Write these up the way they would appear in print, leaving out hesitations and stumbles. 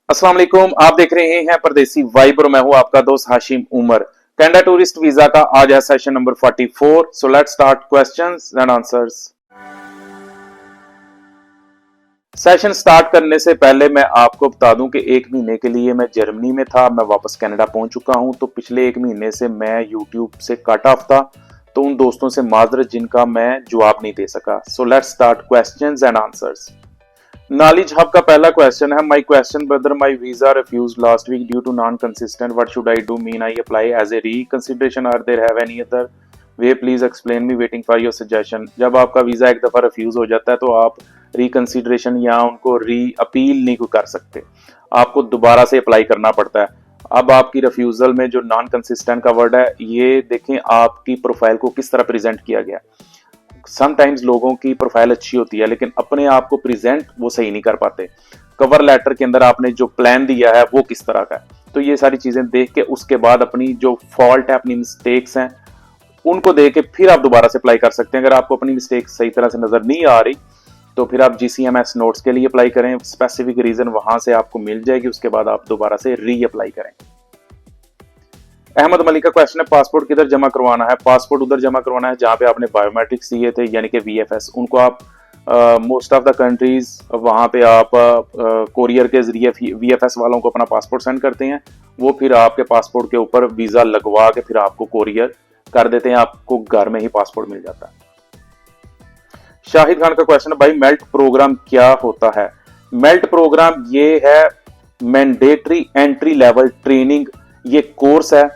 अस्सलाम वालेकुम, आप देख रहे हैं परदेसी वाइब और मैं हूं आपका दोस्त Hashim Umar. Canada tourist visa का आज है session number 44। So let's start questions and answers. Session start करने से पहले मैं आपको बता दूं कि एक महीने के लिए मैं जर्मनी में था, मैं वापस कनाडा पहुंच चुका हूं। तो पिछले एक महीने से मैं यूट्यूब से कट ऑफ था, तो उन दोस्तों से माजरत जिनका मैं जवाब नहीं दे सका। So let's start questions and answers. Knowledge hub का पहला क्वेश्चन है, my question brother, my visa refuse last week due to non consistent, what should I do, mean I apply as a reconsideration, are there have any other way, please explain me, waiting for your suggestion. जब आपका visa एक दफा refuse हो जाता है तो आप reconsideration या उनको री अपील नहीं कर सकते, आपको दोबारा से अप्लाई करना पड़ता है। अब आपकी रिफ्यूजल में जो नॉन कंसिस्टेंट का वर्ड है, ये देखें आपकी प्रोफाइल को किस तरह प्रेजेंट किया गया। समटाइम्स लोगों की प्रोफाइल अच्छी होती है लेकिन अपने आप को प्रेजेंट वो सही नहीं कर पाते। कवर लेटर के अंदर आपने जो प्लान दिया है वो किस तरह का है, तो ये सारी चीजें देख के उसके बाद अपनी जो फॉल्ट है, अपनी मिस्टेक्स हैं, उनको देख के फिर आप दोबारा से अप्लाई कर सकते हैं। अगर आपको अपनी मिस्टेक सही तरह से नजर नहीं आ रही तो फिर आप GCMS नोट्स के लिए अप्लाई करें, स्पेसिफिक रीजन वहां से आपको मिल जाएगी, उसके बाद आप दोबारा से री अप्लाई करें। अहमद मलिक का क्वेश्चन है, पासपोर्ट किधर जमा करवाना है। पासपोर्ट उधर जमा करवाना है जहां पे आपने बायोमेट्रिक्स दिए थे, यानी कि VFS। उनको आप मोस्ट ऑफ द कंट्रीज वहां पे आप कोरियर के जरिए VFS वालों को अपना पासपोर्ट सेंड करते हैं, वो फिर आपके पासपोर्ट के ऊपर वीजा लगवा के फिर आपको कोरियर कर देते हैं, आपको घर में ही पासपोर्ट मिल जाता है। शाहिद खान का क्वेश्चन है, भाई मेल्ट प्रोग्राम क्या होता है। मेल्ट प्रोग्राम ये है मैंडेटरी एंट्री लेवल ट्रेनिंग, ये कोर्स है।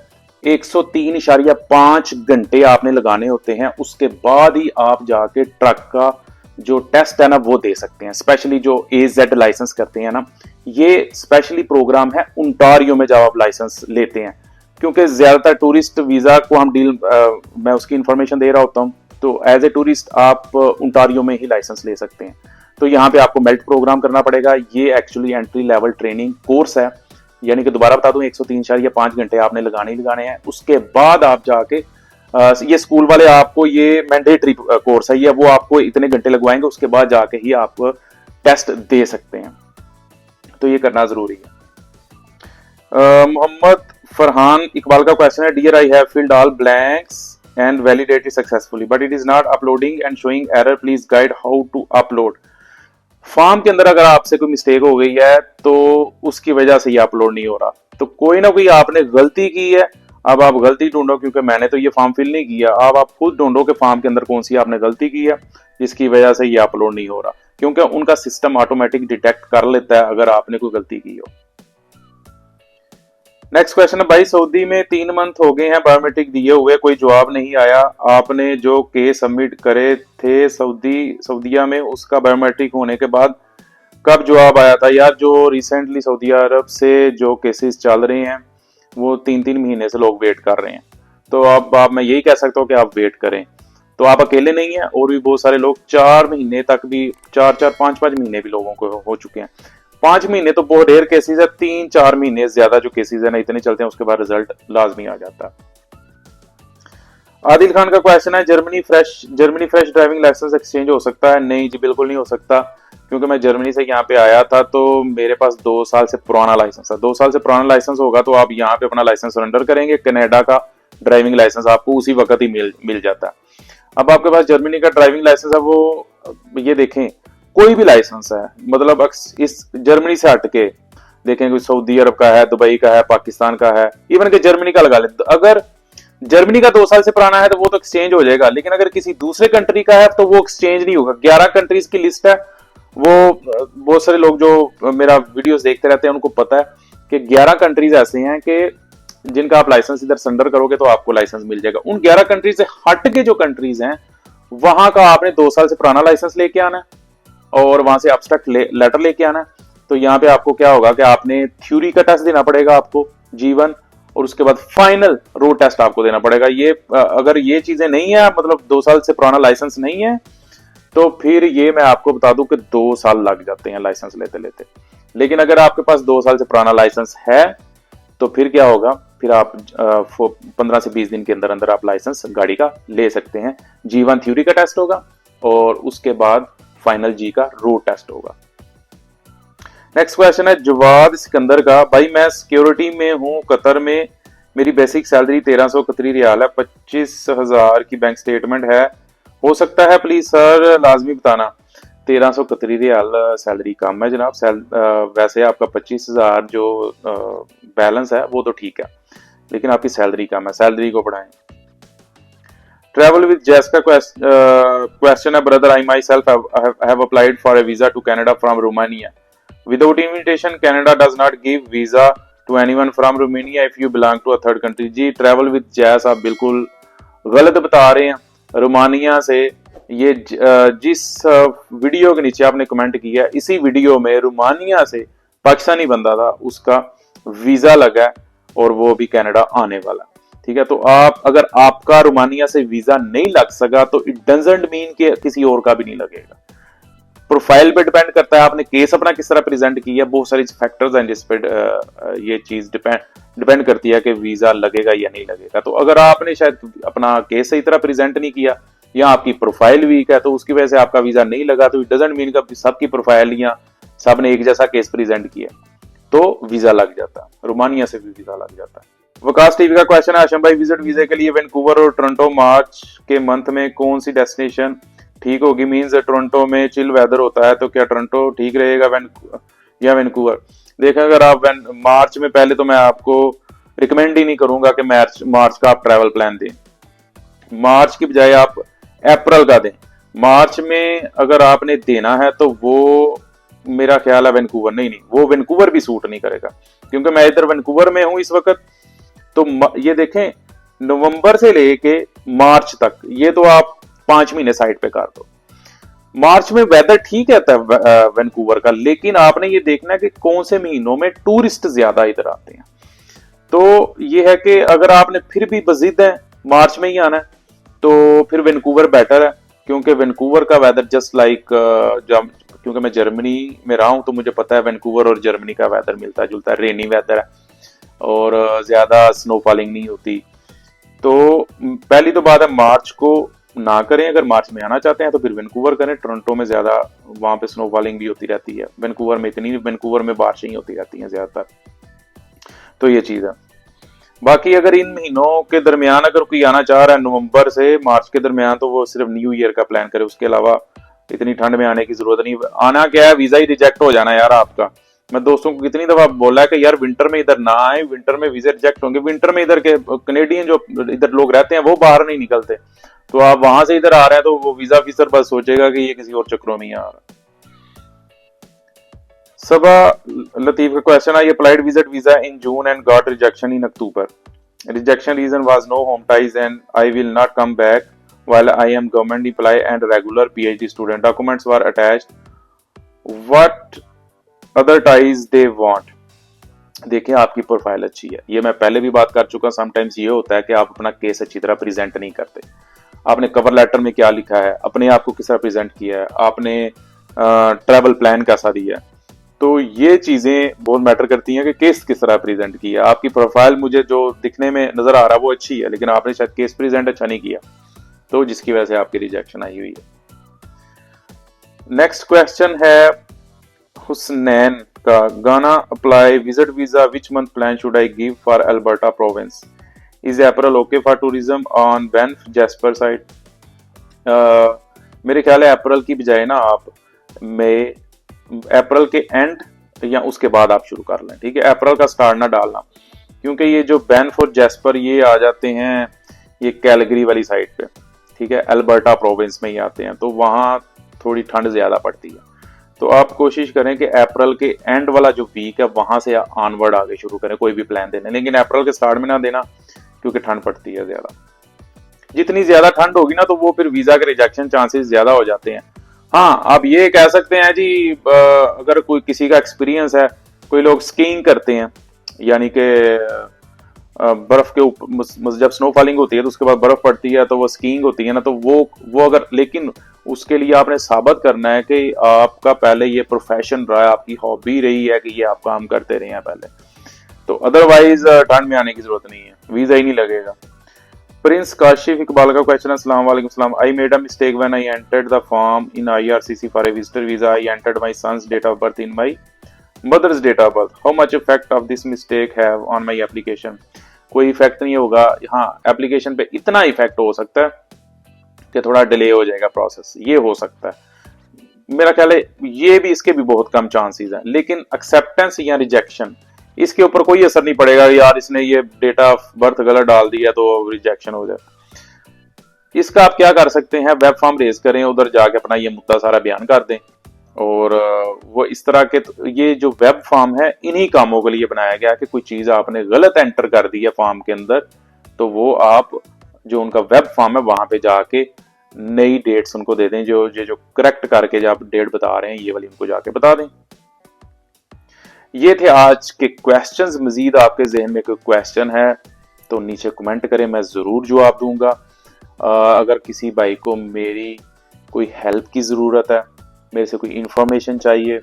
103.5 घंटे आपने लगाने होते हैं, उसके बाद ही आप जाके ट्रक का जो टेस्ट है ना वो दे सकते हैं। स्पेशली जो AZ लाइसेंस करते हैं ना, ये स्पेशली प्रोग्राम है ओंटारियो में जब आप लाइसेंस लेते हैं, क्योंकि ज्यादातर टूरिस्ट वीजा को हम मैं उसकी इंफॉर्मेशन दे रहा होता हूँ, तो एज ए टूरिस्ट आप ओंटारियो में ही लाइसेंस ले सकते हैं। तो यहाँ पे आपको मेल्ट प्रोग्राम करना पड़ेगा। ये actually entry level training course है, यानी कि दोबारा बता दूं 103.5 घंटे आपने लगाने ही लगाने हैं। उसके बाद आप जाके ये स्कूल वाले आपको ये मैंडेटरी कोर्स है, ये वो आपको इतने घंटे लगवाएंगे, उसके बाद जाके ही आप टेस्ट दे सकते हैं, तो ये करना जरूरी है। मोहम्मद फरहान इकबाल का क्वेश्चन है, dear I have filled all blanks and validated successfully but it is not uploading and showing error, please guide how to upload. Form के अंदर अगर आपसे कोई मिस्टेक हो गई है तो उसकी वजह से ये अपलोड नहीं हो रहा, तो कोई ना कोई आपने गलती की है। अब आप गलती ढूंढो, क्योंकि मैंने तो ये फॉर्म फिल नहीं किया। अब आप खुद ढूंढो कि फॉर्म के अंदर कौन सी आपने गलती की है जिसकी वजह से ये अपलोड नहीं हो रहा, क्योंकि उनका सिस्टम ऑटोमेटिक डिटेक्ट कर लेता है अगर आपने कोई गलती की हो। नेक्स्ट क्वेश्चन है, भाई सऊदी में 3 मंथ हो गए हैं बायोमेट्रिक दिए हुए, कोई जवाब नहीं आया। आपने जो केस सबमिट करे थे सऊदीया में, उसका बायोमेट्रिक होने के बाद कब जवाब आया था। यार जो रिसेंटली सऊदी अरब से जो केसेस चल रहे हैं वो 3-3 महीने से लोग वेट कर रहे हैं, तो अब आप मैं यही कह सकता हूँ कि आप वेट करें। तो आप अकेले नहीं हैं, और भी बहुत सारे लोग 4 महीने तक भी, 4-4 5-5 महीने भी लोगों को हो चुके हैं। 5 महीने तो बहुत ढेर केसेस है, 3-4 महीने ज्यादा जो केसेस है ना इतने चलते हैं, उसके बाद रिजल्ट लाजमी आ जाता है। आदिल खान का क्वेश्चन है, Germany fresh driving licence exchange हो सकता है। नहीं जी, बिल्कुल नहीं हो सकता, क्योंकि मैं जर्मनी से यहाँ पे आया था तो मेरे पास 2 साल से पुराना लाइसेंस है। 2 साल से पुराना लाइसेंस होगा तो आप यहाँ पे अपना लाइसेंस सरेंडर करेंगे, कनाडा का ड्राइविंग लाइसेंस आपको उसी वक्त ही मिल जाता है। अब आपके पास जर्मनी का ड्राइविंग लाइसेंस है, वो ये देखें कोई भी लाइसेंस है, मतलब इस जर्मनी से हटके देखें, कोई सऊदी अरब का है, दुबई का है, पाकिस्तान का है, इवन के जर्मनी का लगा ले। अगर जर्मनी का 2 साल से पुराना है तो वो तो एक्सचेंज हो जाएगा, लेकिन अगर किसी दूसरे कंट्री का है तो वो एक्सचेंज नहीं होगा। 11 कंट्रीज की लिस्ट है, वो बहुत सारे लोग जो मेरा वीडियोस देखते रहते हैं उनको पता है कि 11 कंट्रीज ऐसे हैं कि जिनका आप लाइसेंस इधर सेंडर करोगे तो आपको लाइसेंस मिल जाएगा। उन 11 कंट्रीज से हट के जो कंट्रीज हैं वहां का आपने 2 साल से पुराना लाइसेंस लेके आना है और वहां से एब्स्ट्रैक्ट लेटर लेके आना है। तो यहाँ पे आपको क्या होगा कि आपने थ्योरी का टेस्ट देना पड़ेगा आपको G1, और उसके बाद फाइनल रोड टेस्ट आपको देना पड़ेगा। ये अगर ये चीजें नहीं है, मतलब 2 साल से पुराना लाइसेंस नहीं है, तो फिर ये मैं आपको बता दूं कि 2 साल लग जाते हैं लाइसेंस लेते लेते। लेकिन अगर आपके पास 2 साल से पुराना लाइसेंस है तो फिर क्या होगा, फिर आप 15 से 20 दिन के अंदर अंदर आप लाइसेंस गाड़ी का ले सकते हैं। G1 थ्योरी का टेस्ट होगा और उसके बाद फाइनल G का रोड टेस्ट होगा। नेक्स्ट क्वेश्चन है जवाद सिकंदर का, भाई मैं सिक्योरिटी में हूँ कतर में, मेरी बेसिक सैलरी 1300 कतरी रियाल है, 25,000 की बैंक स्टेटमेंट है, हो सकता है प्लीज सर लाजमी बताना। 1300 कतरी रियाल सैलरी कम है जनाब, वैसे आपका 25,000 जो बैलेंस है वो तो ठीक है, लेकिन आपकी सैलरी कम है, सैलरी को बढ़ाएं। ट्रैवल विद जैस का क्वेश्चन है, brother I myself have applied for a visa to Canada from Romania without invitation, Canada does not give visa to anyone from Romania if you belong to a third country. जी travel with Jas आप बिल्कुल गलत बता रहे हैं। Romania से ये जिस वीडियो के नीचे आपने कमेंट किया, इसी वीडियो में रोमानिया से पाकिस्तानी बंदा था, उसका वीजा लगा और वो भी कनाडा आने वाला, ठीक है। तो आप अगर आपका रोमानिया से वीजा नहीं लग सका तो इट डजंट मीन कि किसी और का भी नहीं लगेगा। प्रोफाइल पे डिपेंड करता है आपने केस अपना किस तरह प्रेजेंट किया, बहुत सारी फैक्टर्स हैं जिस पे ये चीज डिपेंड करती है कि वीजा लगेगा या नहीं लगेगा। तो अगर आपने शायद अपना केस सही तरह प्रेजेंट नहीं किया या आपकी प्रोफाइल वीक है तो उसकी वजह से आपका वीजा नहीं लगा, तो इट डजंट मीन कि सबकी प्रोफाइल या सबने एक जैसा केस प्रेजेंट किया तो वीजा लग जाता है, रोमानिया से भी वीजा लग जाता है। वकास टीवी का क्वेश्चन है, आशम भाई विजिट वीजा के लिए वैंकूवर और टोरंटो मार्च के मंथ में कौन सी डेस्टिनेशन ठीक होगी? मींस टोरंटो में चिल वेदर होता है तो क्या टोरंटो ठीक रहेगा या वैंकूवर? देखें अगर आप मार्च में, पहले तो मैं आपको रिकमेंड ही नहीं करूंगा कि मार्च का आप ट्रैवल प्लान दें, मार्च की बजाय आप अप्रैल का दें। मार्च में अगर आपने देना है तो वो मेरा ख्याल है वैंकूवर नहीं, वो वैंकूवर भी सूट नहीं करेगा, क्योंकि मैं इधर वैंकूवर में हूं इस वक्त। तो ये देखें नवंबर से लेके मार्च तक, ये तो आप 5 महीने साइड पे कर दो। मार्च में वेदर ठीक रहता है वैंकूवर का, लेकिन आपने ये देखना है कि कौन से महीनों में टूरिस्ट ज्यादा इधर आते हैं। तो ये है कि अगर आपने फिर भी बजिद है मार्च में ही आना है तो फिर वैंकूवर बेटर है, क्योंकि वैंकूवर का वेदर जस्ट लाइक, क्योंकि मैं जर्मनी में रहा हूं तो मुझे पता है वैंकूवर और जर्मनी का वेदर मिलता जुलता है, रेनी वेदर है और ज्यादा स्नोफॉलिंग नहीं होती। तो पहली तो बात है मार्च को ना करें, अगर मार्च में आना चाहते हैं तो फिर वैंकूवर करें। टोरंटो में ज्यादा वहां पे स्नोफॉलिंग भी होती रहती है, वैंकूवर में इतनी, वैंकूवर में बारिशें ही होती रहती हैं ज्यादातर, तो ये चीज है। बाकी अगर इन महीनों के दरमियान अगर कोई आना चाह रहा है नवंबर से मार्च के दरमियान, तो वो सिर्फ न्यू ईयर का प्लान करे, उसके अलावा इतनी ठंड में आने की जरूरत नहीं। आना क्या है, वीजा ही रिजेक्ट हो जाना यार आपका। मैं दोस्तों को कितनी दफा बोला है कि यार विंटर में इधर ना आए, विंटर में वीजा रिजेक्ट होंगे। विंटर में इधर के कनेडियन जो इधर लोग रहते हैं वो बाहर नहीं निकलते, तो आप वहां से इधर आ रहे हैं तो वो वीजा ऑफिसर बस सोचेगा कि ये किसी और चक्रों में ही आ रहा है। सबा लतीफ का क्वेश्चन है, applied visit visa in June and got rejection in October. Rejection reason was no home ties and I will not come back while I am government employee and regular PhD student. Documents were attached. What other ties they want? देखिए आपकी profile अच्छी है, ये मैं पहले भी बात कर चुका। समटाइम्स ये होता है कि आप अपना केस अच्छी तरह प्रेजेंट नहीं करते। आपने कवर लेटर में क्या लिखा है, अपने आप को किस तरह प्रेजेंट किया है, आपने ट्रैवल प्लान कैसा दिया है, तो ये चीजें बहुत मैटर करती हैं कि केस किस तरह प्रेजेंट किया। आपकी प्रोफाइल मुझे जो दिखने में नजर आ रहा है वो अच्छी है, लेकिन आपने शायद केस प्रेजेंट अच्छा नहीं किया, तो जिसकी वजह से आपकी रिजेक्शन आई हुई है। नेक्स्ट क्वेश्चन है हुसनैन का, गाना apply visit visa which month plan should I give for Alberta province? Is April okay for tourism on Banff jasper side? मेरे ख्याल है अप्रैल की बजाय ना आप मई, अप्रैल के एंड या उसके बाद आप शुरू कर लें, ठीक है। अप्रैल का स्टार्ट ना डालना, क्योंकि ये जो बैंफ और जैस्पर ये आ जाते हैं ये कैलगरी वाली साइड पे, ठीक है, अल्बर्टा प्रोविंस में ही आते हैं, तो वहां थोड़ी ठंड ज्यादा पड़ती है। तो आप कोशिश करें कि अप्रैल के एंड वाला जो वीक है वहां से ऑनवर्ड आगे शुरू करें कोई भी प्लान देने, लेकिन अप्रैल के स्टार्ट में ना देना क्योंकि ठंड पड़ती है ज्यादा। जितनी ज्यादा ठंड होगी ना तो वो फिर वीजा के रिजेक्शन चांसेस ज्यादा हो जाते हैं। हाँ, आप ये कह सकते हैं जी अगर कोई किसी का एक्सपीरियंस है, कोई लोग स्कीइंग करते हैं, यानी कि बर्फ के ऊपर जब स्नो फॉलिंग होती है तो उसके बाद बर्फ पड़ती है तो वो स्कीइंग होती है ना, तो वो अगर, लेकिन उसके लिए आपने साबित करना है कि आपका पहले ये प्रोफेशन रहा है, आपकी हॉबी रही है कि ये आप काम करते रहे हैं पहले, तो अदरवाइज ठंड में आने की जरूरत नहीं है, वीजा ही नहीं लगेगा। प्रिंस काशिफ इकबाल का क्वेश्चन है, अस्सलाम वालेकुम सलाम, I made a mistake when I entered the form in IRCC for a visitor visa. I entered my son's date of birth in my mother's date of birth, how much effect of this mistake have on my application. कोई effect नहीं होगा, हाँ application पे इतना effect हो सकता है कि थोड़ा डिले हो जाएगा प्रोसेस, ये हो सकता है। मेरा ख्याल है ये भी, इसके भी बहुत कम चांसेस हैं, लेकिन एक्सेप्टेंस या रिजेक्शन इसके ऊपर कोई असर नहीं पड़ेगा। यार इसने ये डेट ऑफ बर्थ गलत डाल दिया तो रिजेक्शन हो जाए। इसका आप क्या कर सकते हैं, वेब फॉर्म रेज करें, उधर जाके अपना ये मुद्दा सारा बयान कर दें। और वो इस तरह के, ये जो वेब फॉर्म है इन्हीं कामों के लिए बनाया गया कि कोई चीज आपने गलत एंटर कर दी है फॉर्म के अंदर, तो वो आप जो उनका वेब फॉर्म है वहां पे जाके नई डेट्स उनको दे दें, जो करेक्ट करके जो आप डेट बता रहे हैं ये वाली उनको जाके बता दें। ये थे आज के क्वेश्चंस। मजीद आपके जहन में कोई क्वेश्चन है तो नीचे कमेंट करें, मैं जरूर जवाब दूंगा। अगर किसी भाई को मेरी कोई हेल्प की ज़रूरत है, मेरे से कोई इन्फॉर्मेशन चाहिए,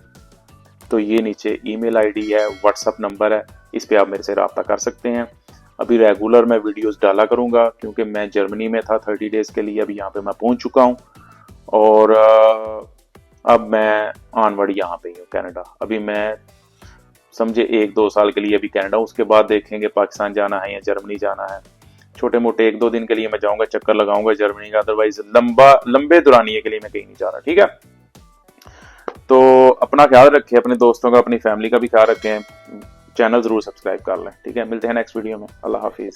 तो ये नीचे ईमेल आईडी है, व्हाट्सअप नंबर है, इस पे आप मेरे से रब्ता कर सकते हैं। अभी रेगुलर मैं वीडियोस डाला करूंगा क्योंकि मैं जर्मनी में था 30 डेज़ के लिए, अभी यहाँ पे मैं पहुंच चुका हूँ और अब मैं ऑनवर्ड यहाँ पे ही हूँ कनाडा। अभी मैं समझे 1-2 साल के लिए अभी कनाडा, उसके बाद देखेंगे पाकिस्तान जाना है या जर्मनी जाना है। छोटे मोटे 1-2 दिन के लिए मैं जाऊंगा, चक्कर लगाऊंगा जर्मनी का, अदरवाइज लंबे दुरानिये के लिए मैं कहीं नहीं जा रहा। ठीक है, तो अपना ख्याल रखें, अपने दोस्तों का, अपनी फैमिली का भी ख्याल रखें। चैनल जरूर सब्सक्राइब कर लें। ठीक है, मिलते हैं नेक्स्ट वीडियो में। अल्लाह हाफिज।